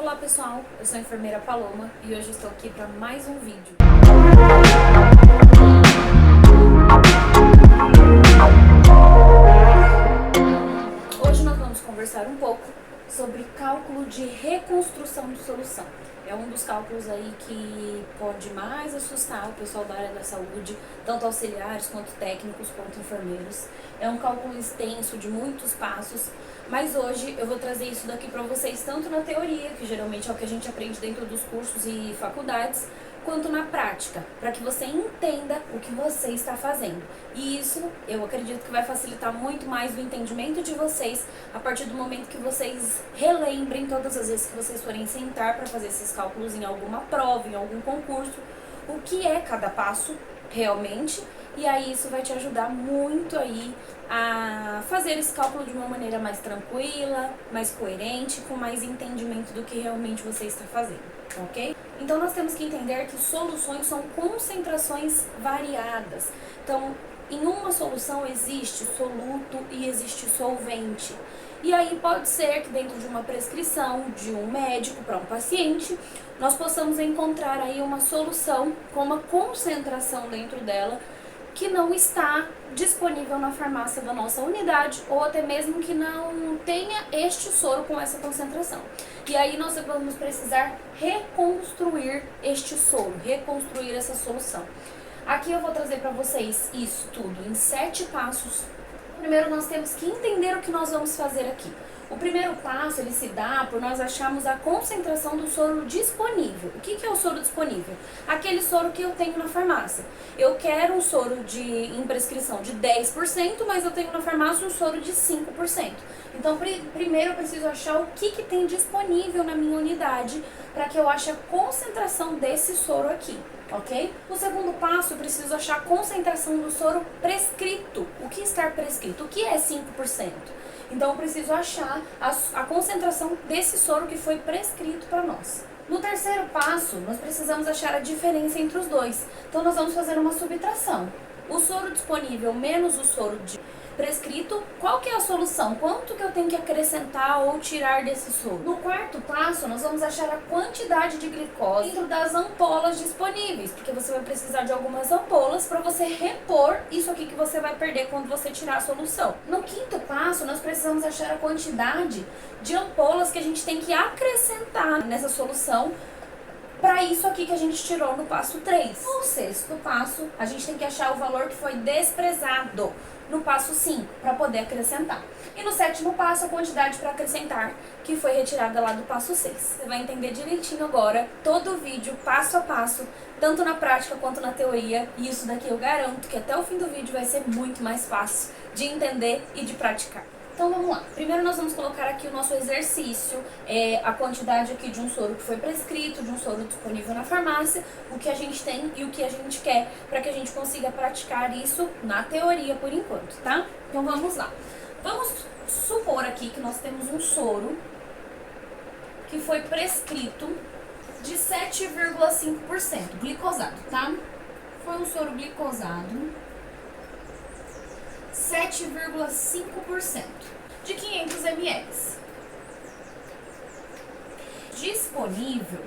Olá pessoal, eu sou a enfermeira Paloma e hoje estou aqui para mais um vídeo. Hoje nós vamos conversar um pouco sobre cálculo de reconstrução de solução. É um dos cálculos aí que pode mais assustar o pessoal da área da saúde, tanto auxiliares quanto técnicos quanto enfermeiros. É um cálculo extenso de muitos passos, mas hoje eu vou trazer isso daqui para vocês tanto na teoria, que geralmente é o que a gente aprende dentro dos cursos e faculdades, quanto na prática, para que você entenda o que você está fazendo. E isso, eu acredito que vai facilitar muito mais o entendimento de vocês a partir do momento que vocês relembrem todas as vezes que vocês forem sentar para fazer esses cálculos em alguma prova, em algum concurso, o que é cada passo realmente, e aí isso vai te ajudar muito aí a fazer esse cálculo de uma maneira mais tranquila, mais coerente, com mais entendimento do que realmente você está fazendo, ok? Então nós temos que entender que soluções são concentrações variadas. Então, em uma solução existe soluto e existe solvente. E aí pode ser que dentro de uma prescrição de um médico para um paciente, nós possamos encontrar aí uma solução com uma concentração dentro dela que não está disponível na farmácia da nossa unidade, ou até mesmo que não tenha este soro com essa concentração. E aí nós vamos precisar reconstruir este soro, reconstruir essa solução. Aqui eu vou trazer para vocês isso tudo em 7 passos. Primeiro nós temos que entender o que nós vamos fazer aqui. O primeiro passo, ele se dá por nós acharmos a concentração do soro disponível. O que é o soro disponível? Aquele soro que eu tenho na farmácia. Eu quero um soro em prescrição de 10%, mas eu tenho na farmácia um soro de 5%. Então, primeiro eu preciso achar o que tem disponível na minha unidade para que eu ache a concentração desse soro aqui, ok? O segundo passo, eu preciso achar a concentração do soro prescrito. O que está prescrito? O que é 5%? Então eu preciso achar a concentração desse soro que foi prescrito para nós. No terceiro passo, nós precisamos achar a diferença entre os dois. Então nós vamos fazer uma subtração. O soro disponível menos o soro prescrito, qual que é a solução? Quanto que eu tenho que acrescentar ou tirar desse soro? No quarto passo, nós vamos achar a quantidade de glicose dentro das ampolas disponíveis, porque você vai precisar de algumas ampolas para você repor isso aqui que você vai perder quando você tirar a solução. No quinto passo, nós precisamos achar a quantidade de ampolas que a gente tem que acrescentar nessa solução para isso aqui que a gente tirou no passo 3. No sexto passo, a gente tem que achar o valor que foi desprezado no passo 5, para poder acrescentar. E no sétimo passo, a quantidade para acrescentar, que foi retirada lá do passo 6. Você vai entender direitinho agora todo o vídeo, passo a passo, tanto na prática quanto na teoria. E isso daqui eu garanto que até o fim do vídeo vai ser muito mais fácil de entender e de praticar. Então vamos lá. Primeiro nós vamos colocar aqui o nosso exercício, a quantidade aqui de um soro que foi prescrito, de um soro disponível na farmácia, o que a gente tem e o que a gente quer, para que a gente consiga praticar isso na teoria por enquanto, tá? Então vamos lá. Vamos supor aqui que nós temos um soro que foi prescrito de 7,5% glicosado, tá? Foi um soro glicosado 7,5% de 500 ml. Disponível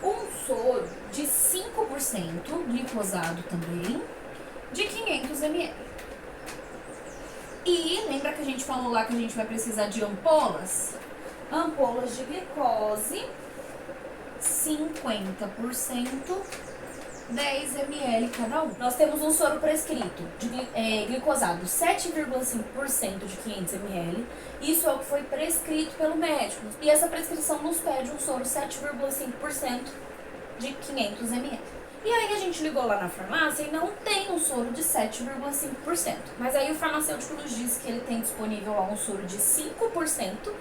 um soro de 5% glicosado também de 500 ml. E lembra que a gente falou lá que a gente vai precisar de ampolas? Ampolas de glicose 50%, 10 ml cada um. Nós temos um soro prescrito de glicosado 7,5% de 500 ml. Isso é o que foi prescrito pelo médico. E essa prescrição nos pede um soro 7,5% de 500 ml. E aí a gente ligou lá na farmácia e não tem um soro de 7,5%. Mas aí o farmacêutico nos disse que ele tem disponível lá um soro de 5%,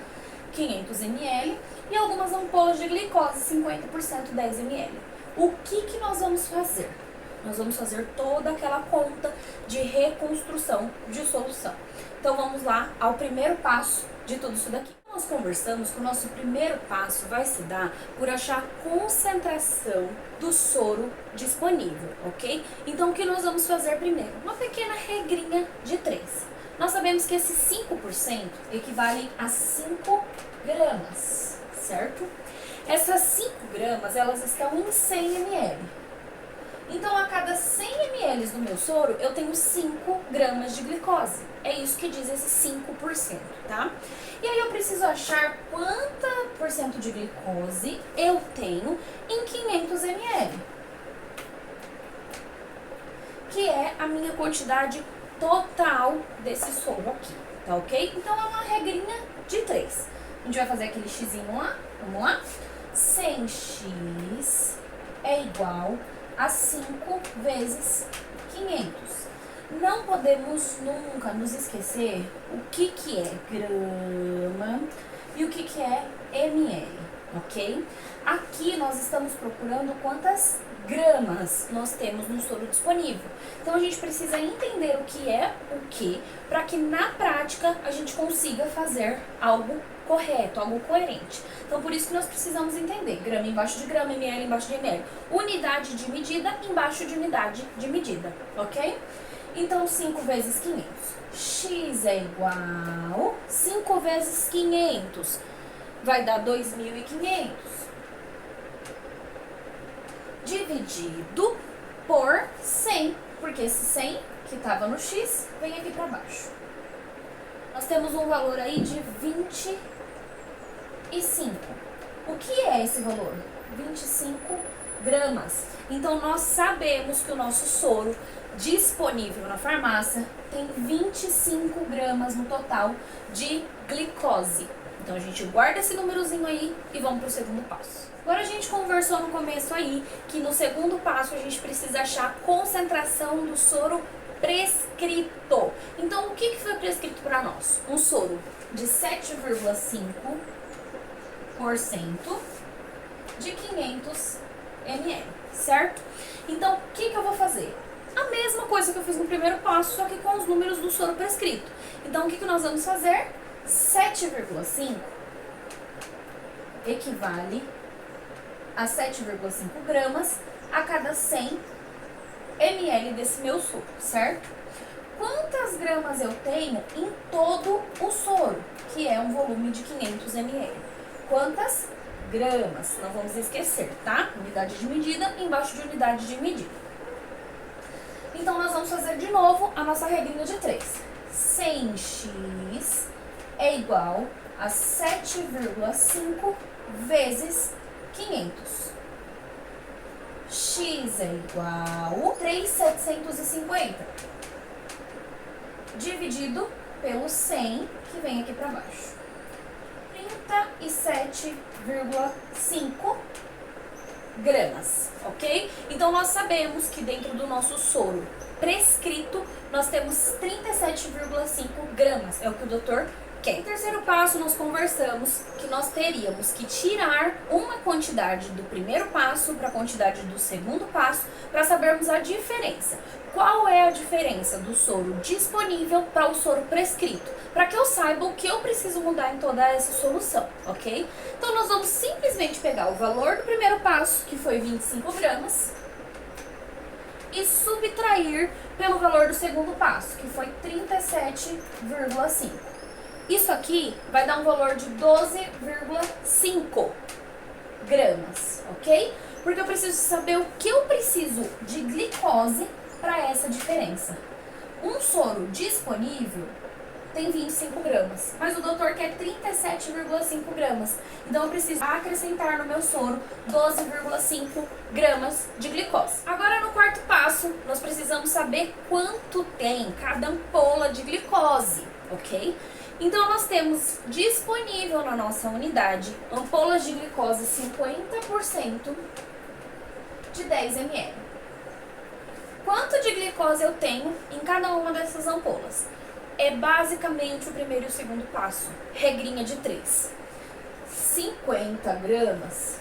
500 ml, e algumas ampolas de glicose 50%, 10 ml. O que nós vamos fazer? Nós vamos fazer toda aquela conta de reconstrução de solução. Então vamos lá ao primeiro passo de tudo isso daqui. Nós conversamos que o nosso primeiro passo vai se dar por achar a concentração do soro disponível, ok? Então o que nós vamos fazer primeiro? Uma pequena regrinha de 3. Nós sabemos que esses 5% equivalem a 5 gramas, certo? Essas 5 gramas, elas estão em 100 ml. Então, a cada 100 ml do meu soro, eu tenho 5 gramas de glicose. É isso que diz esse 5%, tá? E aí eu preciso achar quanta por cento de glicose eu tenho em 500 ml. Que é a minha quantidade total desse soro aqui, tá ok? Então, é uma regrinha de 3. A gente vai fazer aquele xizinho lá, vamos lá? 100x é igual a 5 vezes 500. Não podemos nunca nos esquecer o que é grama e o que é ml, ok? Aqui nós estamos procurando quantas gramas nós temos no soro disponível. Então a gente precisa entender o que é o que, para que na prática a gente consiga fazer algo correto, algo coerente. Então por isso que nós precisamos entender grama embaixo de grama, ml embaixo de ml, unidade de medida embaixo de unidade de medida, ok? Então 5 vezes 500, x é igual 5 vezes 500, vai dar 2.500, dividido por 100, porque esse 100 que estava no x vem aqui para baixo. Nós temos um valor aí de 25. O que é esse valor? 25 gramas. Então, nós sabemos que o nosso soro disponível na farmácia tem 25 gramas no total de glicose. Então, a gente guarda esse númerozinho aí e vamos para o segundo passo. Agora, a gente conversou no começo aí que no segundo passo a gente precisa achar a concentração do soro prescrito. Então, o que foi prescrito para nós? Um soro de 7,5% de 500 ml, certo? Então, o que eu vou fazer? A mesma coisa que eu fiz no primeiro passo, só que com os números do soro prescrito. Então, o que nós vamos fazer? 7,5 equivale a 7,5 gramas a cada 100 ml desse meu soro, certo? Quantas gramas eu tenho em todo o soro, que é um volume de 500 ml? Quantas gramas? Não vamos esquecer, tá? Unidade de medida embaixo de unidade de medida. Então, nós vamos fazer de novo a nossa regrinha de 3. 100x é igual a 7,5 vezes 500. X é igual a 3.750 dividido pelo 100, que vem aqui para baixo. 37,5 gramas, ok? Então, nós sabemos que dentro do nosso soro prescrito, nós temos 37,5 gramas, é o que o doutor quer. No terceiro passo, nós conversamos que nós teríamos que tirar uma quantidade do primeiro passo para a quantidade do segundo passo, para sabermos a diferença. Qual é a diferença do soro disponível para o soro prescrito? Para que eu saiba o que eu preciso mudar em toda essa solução, ok? Então, nós vamos simplesmente pegar o valor do primeiro passo, que foi 25 gramas, e subtrair pelo valor do segundo passo, que foi 37,5. Isso aqui vai dar um valor de 12,5 gramas, ok? Porque eu preciso saber o que eu preciso de glicose para essa diferença. Um soro disponível tem 25 gramas, mas o doutor quer 37,5 gramas. Então, eu preciso acrescentar no meu soro 12,5 gramas de glicose. Agora, no quarto passo, nós precisamos saber quanto tem cada ampola de glicose, ok? Então, nós temos disponível na nossa unidade ampolas de glicose 50% de 10 ml. Quanto de glicose eu tenho em cada uma dessas ampolas? É basicamente o primeiro e o segundo passo. Regrinha de 3. 50 gramas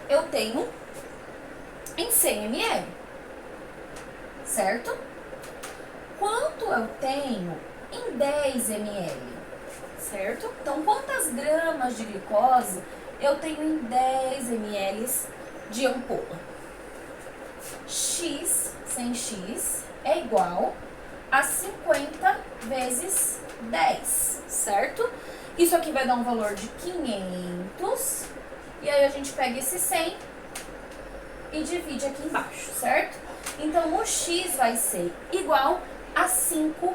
eu tenho em 100 ml, certo? Quanto eu tenho em 10 ml, certo? Então, quantas gramas de glicose eu tenho em 10 ml de ampola? X, 100x, é igual a 50 vezes 10, certo? Isso aqui vai dar um valor de 500. E aí a gente pega esse 100 e divide aqui embaixo, certo? Então, o X vai ser igual a 5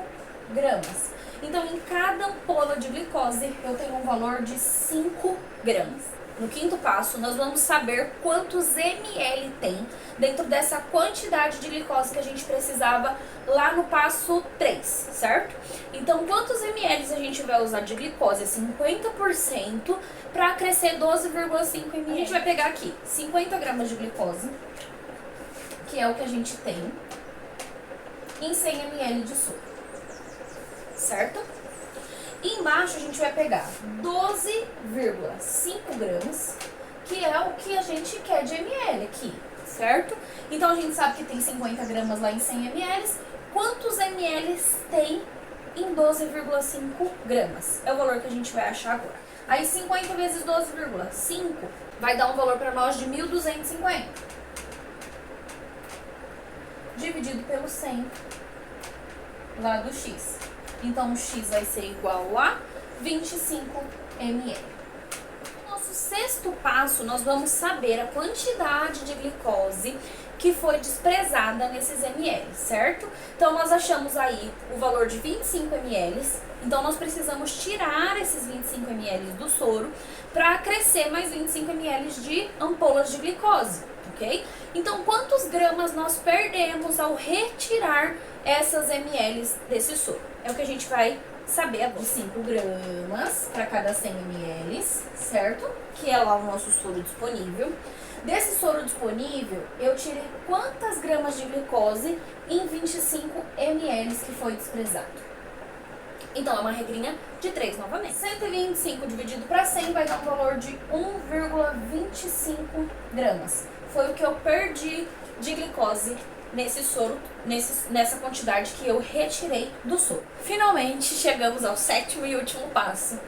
gramas. Então, em cada ampola de glicose, eu tenho um valor de 5 gramas. No quinto passo, nós vamos saber quantos ml tem dentro dessa quantidade de glicose que a gente precisava lá no passo 3, certo? Então, quantos ml a gente vai usar de glicose? 50% para crescer 12,5 ml. A gente vai pegar aqui 50 gramas de glicose, que é o que a gente tem, em 100 ml de soro, certo? E embaixo a gente vai pegar 12,5 gramas, que é o que a gente quer de ml aqui, certo? Então a gente sabe que tem 50 gramas lá em 100 ml. Quantos ml tem em 12,5 gramas? É o valor que a gente vai achar agora. Aí 50 vezes 12,5 vai dar um valor para nós de 1.250. Dividido pelo 100 lá do X. Então, o X vai ser igual a 25 ml. No nosso sexto passo, nós vamos saber a quantidade de glicose que foi desprezada nesses ml, certo? Então, nós achamos aí o valor de 25 ml. Então, nós precisamos tirar esses 25 ml do soro para acrescer mais 25 ml de ampolas de glicose, ok? Então, quantos gramas nós perdemos ao retirar essas ml desse soro? É o que a gente vai saber agora. 5 gramas para cada 100 ml, certo? Que é lá o nosso soro disponível. Desse soro disponível, eu tirei quantas gramas de glicose em 25 ml que foi desprezado? Então, é uma regrinha de 3 novamente. 125 dividido para 100 vai dar um valor de 1,25 gramas. Foi o que eu perdi de glicose nesse soro, nessa quantidade que eu retirei do soro. Finalmente, chegamos ao sétimo e último passo.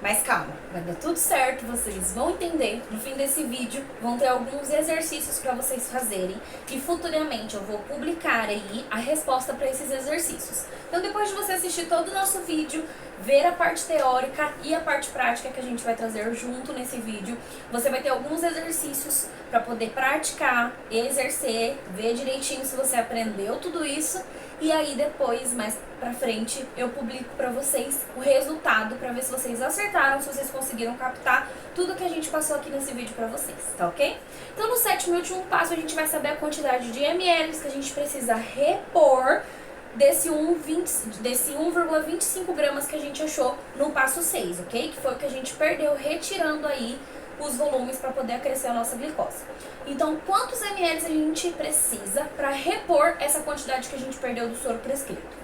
Mas calma, vai dar tudo certo, vocês vão entender. No fim desse vídeo, vão ter alguns exercícios para vocês fazerem. E futuramente eu vou publicar aí a resposta para esses exercícios. Então, depois de você assistir todo o nosso vídeo, ver a parte teórica e a parte prática que a gente vai trazer junto nesse vídeo, você vai ter alguns exercícios para poder praticar, exercer, ver direitinho se você aprendeu tudo isso. E aí depois, mais pra frente, eu publico pra vocês o resultado pra ver se vocês acertaram, se vocês conseguiram captar tudo que a gente passou aqui nesse vídeo pra vocês, tá ok? Então no sétimo e último passo a gente vai saber a quantidade de ml que a gente precisa repor desse 1,25 gramas que a gente achou no passo 6, ok? Que foi o que a gente perdeu retirando aí os volumes para poder acrescer a nossa glicose. Então, quantos ml a gente precisa para repor essa quantidade que a gente perdeu do soro prescrito?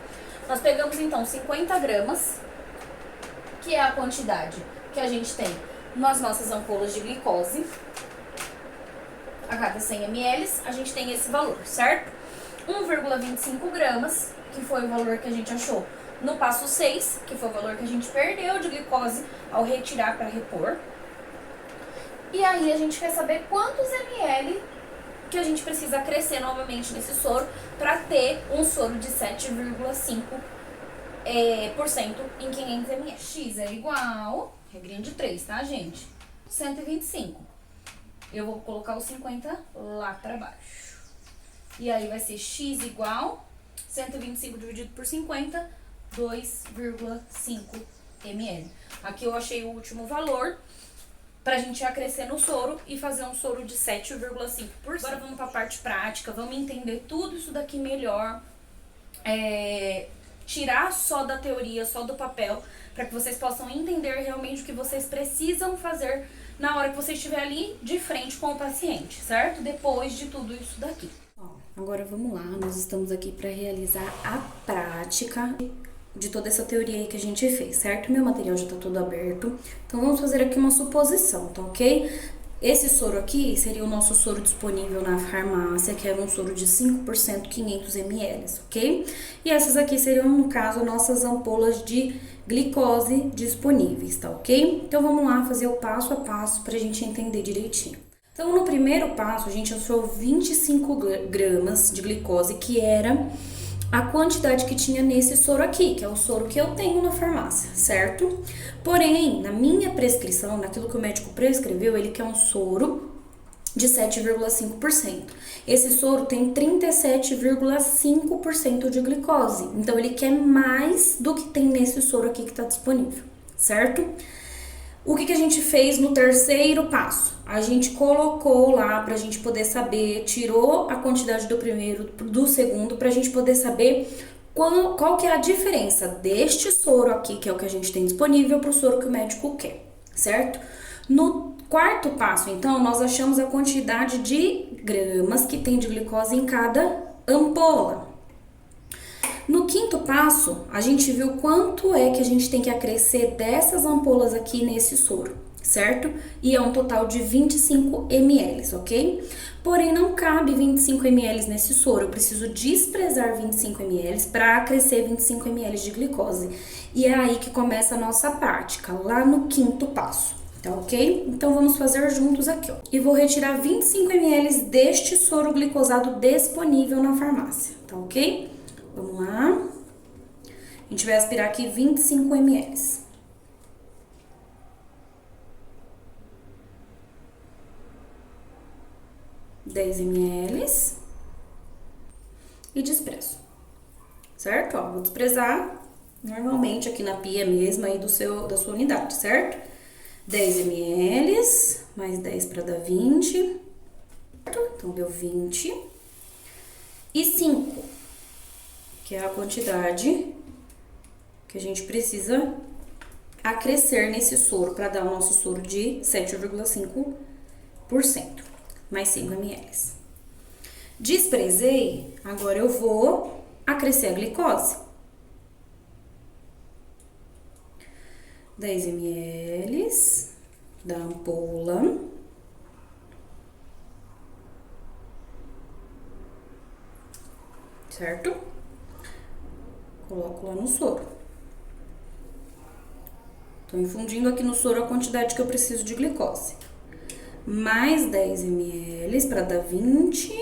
Nós pegamos, então, 50 gramas, que é a quantidade que a gente tem nas nossas ampolas de glicose. A cada 100 ml, a gente tem esse valor, certo? 1,25 gramas, que foi o valor que a gente achou no passo 6, que foi o valor que a gente perdeu de glicose ao retirar para repor. E aí a gente quer saber quantos ml que a gente precisa crescer novamente nesse soro para ter um soro de 7,5% em 500 ml. X é igual, regrinha de 3, tá, gente? 125. Eu vou colocar os 50 lá para baixo. E aí vai ser X igual 125 dividido por 50, 2,5 ml. Aqui eu achei o último valor pra gente acrescer no soro e fazer um soro de 7,5%. Agora vamos pra parte prática, vamos entender tudo isso daqui melhor. Tirar só da teoria, só do papel, para que vocês possam entender realmente o que vocês precisam fazer na hora que você estiver ali de frente com o paciente, certo? Depois de tudo isso daqui. Agora vamos lá, nós estamos aqui para realizar a prática de toda essa teoria aí que a gente fez, certo? Meu material já tá todo aberto, então vamos fazer aqui uma suposição, tá ok? Esse soro aqui seria o nosso soro disponível na farmácia, que era um soro de 5%, 500 ml, ok? E essas aqui seriam, no caso, nossas ampolas de glicose disponíveis, tá ok? Então vamos lá fazer o passo a passo pra gente entender direitinho. Então no primeiro passo a gente achou 25 gramas de glicose, que era a quantidade que tinha nesse soro aqui, que é o soro que eu tenho na farmácia, certo? Porém, na minha prescrição, naquilo que o médico prescreveu, ele quer um soro de 7,5%. Esse soro tem 37,5% de glicose, então ele quer mais do que tem nesse soro aqui que tá disponível, certo? O que a gente fez no terceiro passo? A gente colocou lá pra gente poder saber, tirou a quantidade do primeiro, do segundo, pra gente poder saber qual que é a diferença deste soro aqui, que é o que a gente tem disponível, pro soro que o médico quer, certo? No quarto passo, então, nós achamos a quantidade de gramas que tem de glicose em cada ampola. No quinto passo, a gente viu quanto é que a gente tem que acrescer dessas ampolas aqui nesse soro, certo? E é um total de 25 ml, ok? Porém, não cabe 25 ml nesse soro, eu preciso desprezar 25 ml para acrescer 25 ml de glicose. E é aí que começa a nossa prática, lá no quinto passo, tá ok? Então, vamos fazer juntos aqui, ó. E vou retirar 25 ml deste soro glicosado disponível na farmácia, tá ok? Vamos lá. A gente vai aspirar aqui 25 ml. (10 ml). E desprezo. Certo? Ó, vou desprezar normalmente aqui na pia mesmo aí da sua unidade, certo? 10 ml, mais 10 para dar 20. Então, deu 20. E 5. Que é a quantidade que a gente precisa acrescer nesse soro para dar o nosso soro de 7,5%, mais 5 ml. Desprezei, agora eu vou acrescer a glicose. 10 ml da ampola. Certo? Coloco lá no soro. Tô infundindo aqui no soro a quantidade que eu preciso de glicose. Mais 10 ml para dar 20.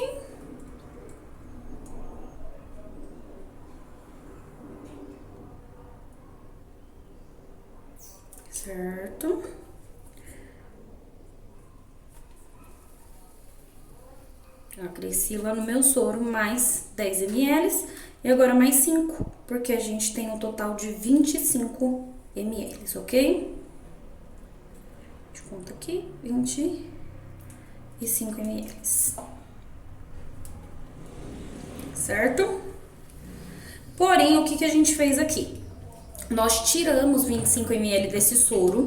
Certo? Acresci lá no meu soro mais 10 ml e agora mais 5, porque a gente tem um total de 25 ml, ok? A gente conta aqui, 25 ml. Certo? Porém, o que a gente fez aqui? Nós tiramos 25 ml desse soro.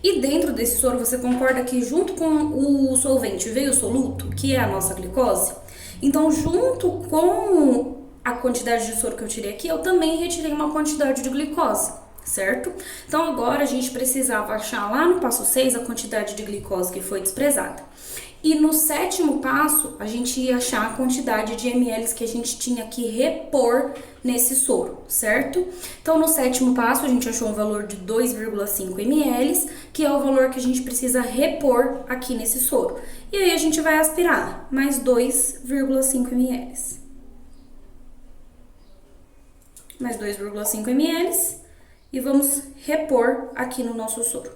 E dentro desse soro, você concorda que junto com o solvente veio o soluto, que é a nossa glicose? Então, junto com a quantidade de soro que eu tirei aqui, eu também retirei uma quantidade de glicose, certo? Então, agora a gente precisava achar lá no passo 6 a quantidade de glicose que foi desprezada. E no sétimo passo, a gente ia achar a quantidade de ml que a gente tinha que repor nesse soro, certo? Então, no sétimo passo, a gente achou um valor de 2,5 ml, que é o valor que a gente precisa repor aqui nesse soro. E aí, a gente vai aspirar mais 2,5 ml. Mais 2,5 ml e vamos repor aqui no nosso soro,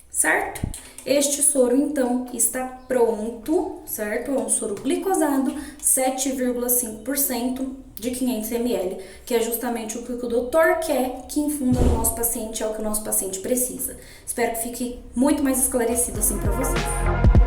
certo? Este soro, então, está pronto, certo? É um soro glicosado, 7,5% de 500 ml, que é justamente o que o doutor quer que infunda no nosso paciente, é o que o nosso paciente precisa. Espero que fique muito mais esclarecido assim para vocês.